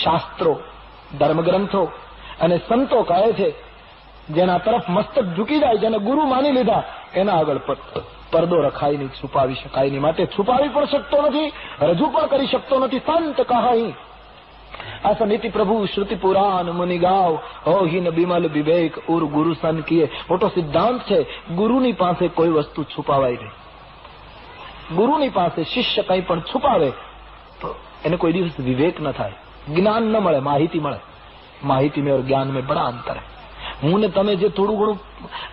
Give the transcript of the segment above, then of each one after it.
શાસ્ત્રો, ધર્મગ્રંથો અને સંતો કહે છે, જેના તરફ મસ્તક ઝૂકી જાય, જેને ગુરુ માની લીધા, એના આગળ પડદો રખાય નહીં, છુપાવી શકાય નહીં. માટે છુપાવી પણ શકતો નથી, રજૂ પણ કરી શકતો નથી. સંત કહી આ સમિતિ પ્રભુ શ્રુતિ પુરાણ મુનિ ગાવ, હો હિન બિમલ વિવેક ઉર ગુરુ સન કીએ. મોટો સિદ્ધાંત છે, ગુરુની પાસે કોઈ વસ્તુ છુપાવાય નહીં. ગુરુની પાસે શિષ્ય કંઈ પણ છુપાવે તો એને કોઈ દિવસ વિવેક ન થાય, જ્ઞાન ન મળે, માહિતી મળે. માહિતી में और ज्ञान में बड़ा अंतर है. હું ને તમે જે થોડું ઘણું,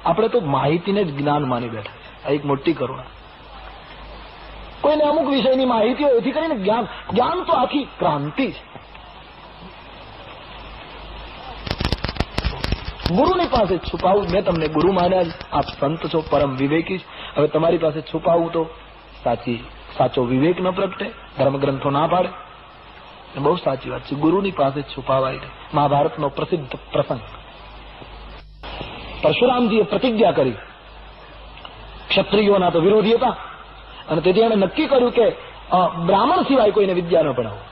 આપણે તો માહિતીને જ જ્ઞાન માની બેઠા. આ એક મોટી કરુણા. કોઈને અમુક વિષયની માહિતી હોય, એથી કરીને જ્ઞાન તો આખી ક્રાંતિ છે. ગુરુની પાસે છુપાવું, મેં તમને ગુરુ માન્યા, આપ સંત છો, પરમ વિવેકી. હવે તમારી પાસે છુપાવું તો સાચો વિવેક ન પ્રગટે, ધર્મગ્રંથો ના પાડે. બહુ સાચી વાત છે, ગુરુની પાસે છુપાવાય નહીં. મહાભારતનો પ્રસિદ્ધ પ્રસંગ, પરશુરામજીએ પ્રતિજ્ઞા કરી. ક્ષત્રિયોના તો વિરોધી હતા, અને તેથી એણે નક્કી કર્યું કે બ્રાહ્મણ સિવાય કોઈને વિદ્યા ન ભણાવો,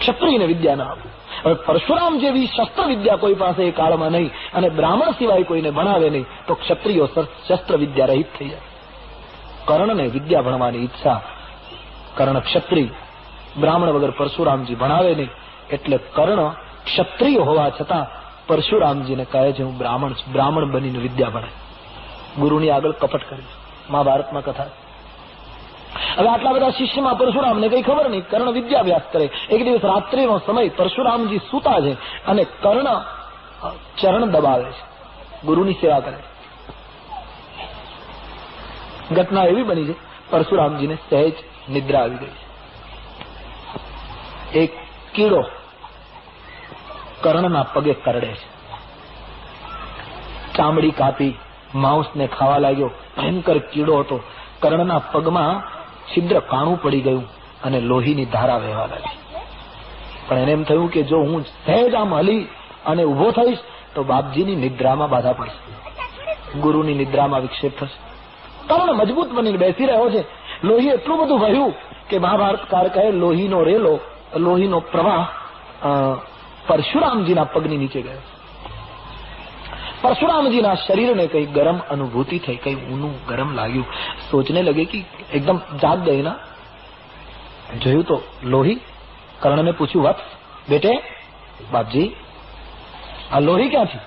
ક્ષત્રિયને વિદ્યા ન આપવું. હવે પરશુરામ જેવી શસ્ત્ર વિદ્યા કોઈ પાસે એ કાળમાં નહીં, અને બ્રાહ્મણ સિવાય કોઈને ભણાવે નહીં, તો ક્ષત્રિયો શસ્ત્ર વિદ્યા રહિત થઈ જાય. કર્ણને વિદ્યા ભણવાની ઈચ્છા, કર્ણ ક્ષત્રિય, બ્રાહ્મણ વગર પરશુરામજી ભણાવે નહીં. એટલે કર્ણ ક્ષત્રિય હોવા છતાં પરશુરામજીને કહે છે, હું બ્રાહ્મણ છું, બ્રાહ્મણ બનીને વિદ્યા ભણે. ગુરુની આગળ કપટ કરી. મહાભારતમાં કથા. હવે આટલા બધા શિષ્યમાં પરશુરામને કઈ ખબર નહીં. કર્ણ વિદ્યાભ્યાસ કરે. એક દિવસ રાત્રિનો સમય, પરશુરામજી સૂતા છે અને કર્ણ ચરણ દબાવે છે, ગુરુની સેવા કરે. ઘટના એવી બની છે, પરશુરામજીને સહેજ નિદ્રા આવી ગઈ છે. એક કીડો કર્ણના પગે કરડે છે. ચામડી કાપી માંસને ખાવા લાગ્યો. ભયંકર કીડો હતો. કર્ણના પગમાં છિદ્ર કાણું પડી ગયું અને લોહીની ધારા વહેવા લાગી. પણ એને એમ થયું કે જો હું સહેજ આમ હલી અને ઉભો થઈશ તો બાપજીની નિદ્રામાં બાધા પડશે, ગુરુની નિદ્રામાં વિક્ષેપ થશે. કર્ણ મજબૂત બનીને બેસી રહ્યો છે. લોહી એટલું બધું વહ્યું કે મહાભારતકાર કહે, લોહીનો રેલો, લોહીનો પ્રવાહ પરશુરામજીના પગની નીચે ગયો. પરશુરામજીના શરીરને કઈ ગરમ અનુભૂતિ થઈ, કઈ ઊનું ગરમ લાગ્યું. સોચને લગે કે એકદમ જાગ ગઈ ના. જોયું તો લોહી. કર્ણને પૂછ્યું, વત્સ બેટે, બાપજી આ લોહી ક્યાંથી?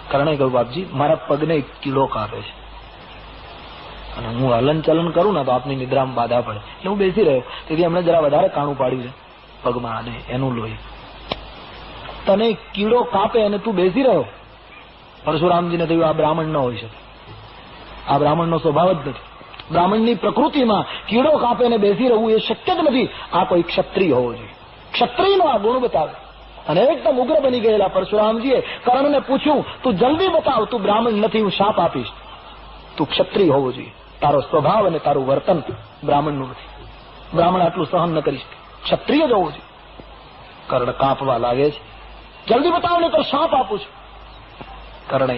કર્ણે કહ્યું, બાપજી મારા પગને એક કીડો કાપે છે અને હું હલન ચલન કરું ને તો આપની નિદ્રામાં બાધા પડે, એટલે હું બેસી રહ્યો. તેથી એમણે જરા વધારે કાણું પાડ્યું છે પગમાં, અને એનું લોહી. તને કીડો કાપે અને તું બેસી રહ્યો. પરશુરામજીને થયું, આ બ્રાહ્મણ ન હોઈ શકે, આ બ્રાહ્મણનો સ્વભાવ જ નથી. બ્રાહ્મણની પ્રકૃતિમાં કીડો કાપે અને બેસી રહેવું એ શક્ય જ નથી. આ કોઈ ક્ષત્રિય હોવો જોઈએ. ક્ષત્રિયનો આ ગુણ બતાવે. અને એકદમ ઉગ્ર બની ગયેલા પરશુરામજીએ કર્ણને પૂછ્યું, તું જલ્દી બતાવ, તું બ્રાહ્મણ નથી, હું શાપ આપીશ. તું ક્ષત્રિય હોવો જોઈએ. તારો સ્વભાવ અને તારું વર્તન બ્રાહ્મણનું નથી. બ્રાહ્મણ આટલું સહન ન કરી શકે, ક્ષત્રિય જ હોવો જોઈએ. કર્ણ કાપવા લાગે છે. જલ્દી બતાવો ને તો શાપ આપું છું. કર્ણએ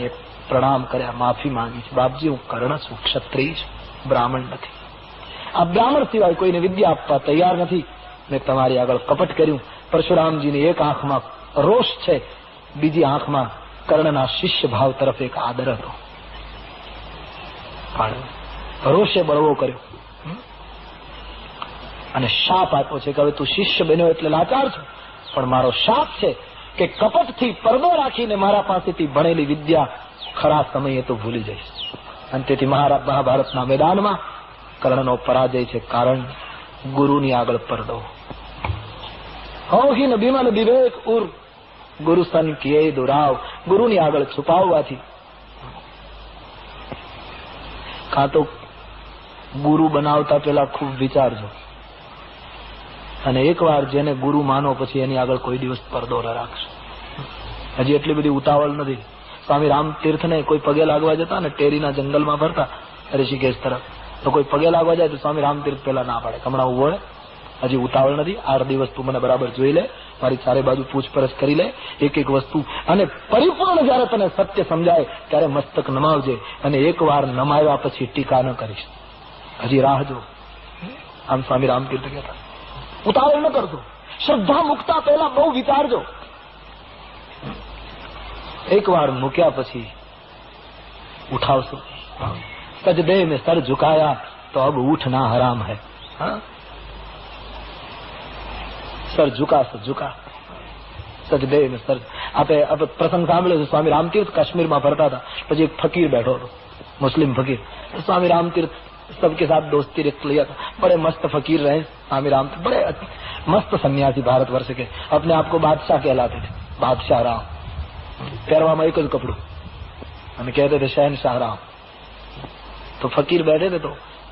પ્રણામ કર્યા, માફી માંગી છે. બાપજી હું કર્ણ છું, ક્ષત્રિય છું, બ્રાહ્મણ નથી. આ બ્રાહ્મણ સિવાય કોઈને વિદ્યા આપવા તૈયાર નથી. મેં તમારી આગળ કપટ કર્યું. પરશુરામજીની એક આંખમાં રોષ છે, બીજી આંખમાં કર્ણના શિષ્ય ભાવ તરફ એક આદર હતો. રોષે બળવો કર્યો અને શાપ આપ્યો છે કે હવે તું શિષ્ય બન્યો એટલે લાચાર છો, પણ મારો શાપ છે કે કપટથી પડદો રાખીને મારા પાસેથી ભણેલી વિદ્યા ખરા સમયે તો ભૂલી જઈશ. અને તેથી મહાભારતના મેદાનમાં કર્ણનો પરાજય છે, કારણ ગુરુની આગળ પડદો. હોહીન બિમલ વિવેક ઉર ગુરુ સન કિયે દુરાવ. ગુરુની આગળ છુપાવવાથી કાં તો ગુરુ બનાવતા પેલા ખૂબ વિચારજો, અને એકવાર જેને ગુરુ માનો પછી એની આગળ કોઈ દિવસ પડદો ન રાખશો. હજી એટલી બધી ઉતાવળ નથી. સ્વામી રામતીર્થને કોઈ પગે લાગવા જતા ને, ટેરીના જંગલમાં ફરતા ઋષિકેશ તરફ, તો કોઈ પગે લાગવા જાય તો સ્વામી રામતીર્થ પેલા ના પાડે, હમણાં ઉભો રહે, હજી ઉતાવળ નથી, 8 દિવસ તું મને બરાબર જોઈ લે, મારી ચારે બાજુ પૂછપરછ કરી લે, એક એક વસ્તુ, અને પરિપૂર્ણ જયારે તને સત્ય સમજાય ત્યારે મસ્તક નમાવજે, અને એકવાર નમાવ્યા પછી ટીકા ન કરીશ, હજી રાહ જો. આમ સ્વામી રામતીર્થ કહેતા. ઉતાવળ ન કરશો. શ્રદ્ધા મૂકતા પહેલા બહુ વિચારજો. એકવાર મૂક્યા પછી ઉઠાવશો. સજદે મેં સર ઝુકાયા તો અબ ઉઠના હરામ હૈ. સર ઝુકા ઝુકા સજદે મેં સર. આપે પ્રસંગ સાંભળ્યો છે. સ્વામી રામતીર્થ કાશ્મીરમાં ફરતા હતા. પછી એક ફકીર બેઠો હતો, मुस्लिम फकीर. स्वामी रामतीर्थ सबके साथ दोस्ती रख लिया था. बड़े मस्त फकीर रहे स्वामी रामतीर्थ, बड़े मस्त सन्यासी भारतवर्ष के. अपने आप को बादशाह कहलाते थे, बादशाह राम. પહેરવામાં એક જ કપડું અને કહેते थे शहनशाह राम. तो फकीर बैठे थे तो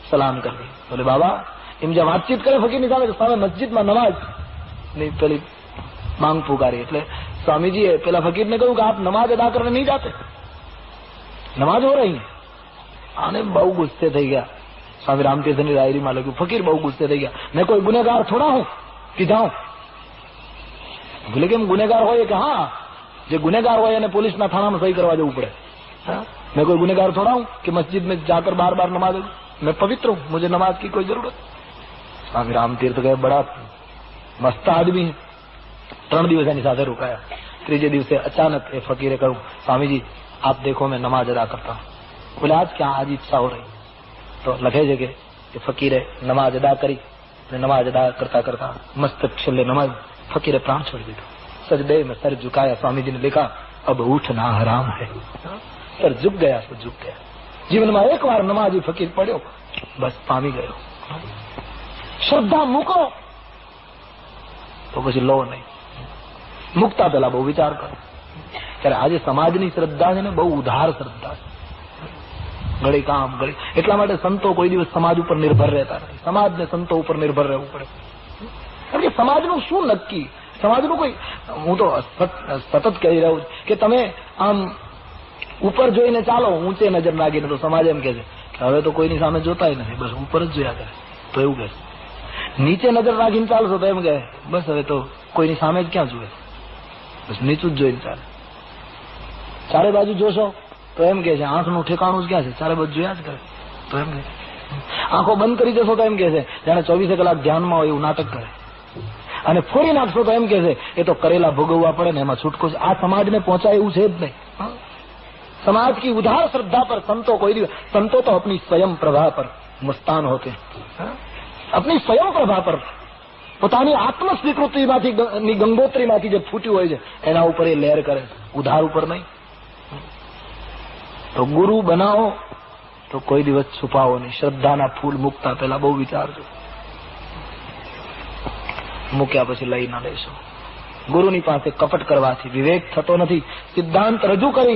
सलाम कर दी. बोले बाबा, એમ જે વાતચીત કરે ફકીરની સામે મસ્જિદમાં નમાજ નહીં પેલી માંગ પુકારી. એટલે સ્વામીજીએ પેલા ફકીરને કહ્યું કે આપ નમાજ અદા કરને નહીં જાતે, નમાજ હો રહી. આને બહુ ગુસ્સે થઈ ગયા. સ્વામી રામતીર્થની ડાયરીમાં લખ્યું, ફકીર બહુ ગુસ્સે થઈ ગયા. मैं कोई गुનેगार थोड़ा हूं कि जाऊं. બોલે કેમ ગુનેગાર હોય કે હા, જે ગુનેગાર હોય એને પોલીસના થાણામાં સહી કરવા જવું પડે. मैं कोई गुनेगार थोड़ा हूं कि मस्जिद में जाकर बार बार नमाज. मैं पवित्र हूं, मुझे नमाज की कोई जरूरत. स्वामी रामतीर्थ गए, बड़ा मस्त आदमी है. 3 દિવસ એની સાથે રોકાયા. ત્રીજે દિવસે અચાનક એ ફકીરે કહ્યું, स्वामीजी आप देखो मैं नमाज अदा करता हूं. बोले आज क्या, आज इच्छा हो रही. तो लखे છે કે ફકીરે નમાજ અદા કરી. નમાજ અદા કરતા કરતા મસ્ત છેલ્લે નમાજ ફકીરે પ્રાણ છોડી દીધો. સજદે में सर झुकाया. स्वामी जी ने लिखा अब उठना हराम है. सर झुक गया तो झुक गया. જીવનમાં એકવાર નમાજી ફકીર પડ્યો, બસ પામી ગયો. શ્રદ્ધા મૂકો તો પછી લો નહીં. મૂકતા પેલા બહુ વિચાર કરો. ત્યારે આજે સમાજની શ્રદ્ધા છે ને, બહુ ઉધાર શ્રદ્ધા છે. ઘડી કામ ઘડી. એટલા માટે સંતો કોઈ દિવસ સમાજ ઉપર નિર્ભર રહેતા નથી. સમાજને સંતો ઉપર નિર્ભર રહેવું પડે. કારણ કે સમાજનું શું નક્કી, સમાજનું કોઈ, હું તો સતત કહી રહ્યો છું કે તમે આમ ઉપર જોઈને ચાલો, ઊંચે નજર નાખીને, તો સમાજ એમ કે છે કે હવે તો કોઈની સામે જોતાય નથી, બસ ઉપર જ જોયા કરે. તો એવું કહે. નીચે નજર નાખીને ચાલશો તો એમ કહે બસ હવે તો કોઈની સામે જ ક્યાં જુએ, બસ નીચું જ જોઈને ચાલે. ચારે બાજુ જોશો તો એમ કે છે આંખનું ઠેકાણું જ ક્યાં છે, ચારે બાજુ જોયા જ કરે. તો એમ કે આંખો બંધ કરી દેશો તો એમ કે છે જાણે 24 કલાક ધ્યાનમાં હોય એવું નાટક કરે. અને ફોડી નાખશો તો એમ કે છે એ તો કરેલા ભોગવવા પડે ને, એમાં છૂટકો છે. આ સમાજને પહોંચાય એવું છે જ નહીં. समाज की उधार श्रद्धा पर संतो कोई, संतो तो अपनी स्वयं प्रभा पर मुस्तान होते हैं. अपनी स्वयं प्रभा पर, પોતાની આત્મ સ્વીકૃતિમાંથી ગંગોત્રીમાંથી જે ફૂટ્યું હોય છે એના ઉપર એ લહેર કરે, ઉધાર ઉપર નહીં. તો ગુરુ બનાવો તો કોઈ દિવસ છુપાવો નહીં. શ્રદ્ધાના ફૂલ મૂકતા પહેલા બહુ વિચારજો. મૂક્યા પછી લઈ ના લેશો. ગુરુની પાસે કપટ કરવાથી વિવેક થતો નથી. સિદ્ધાંત રજૂ કરી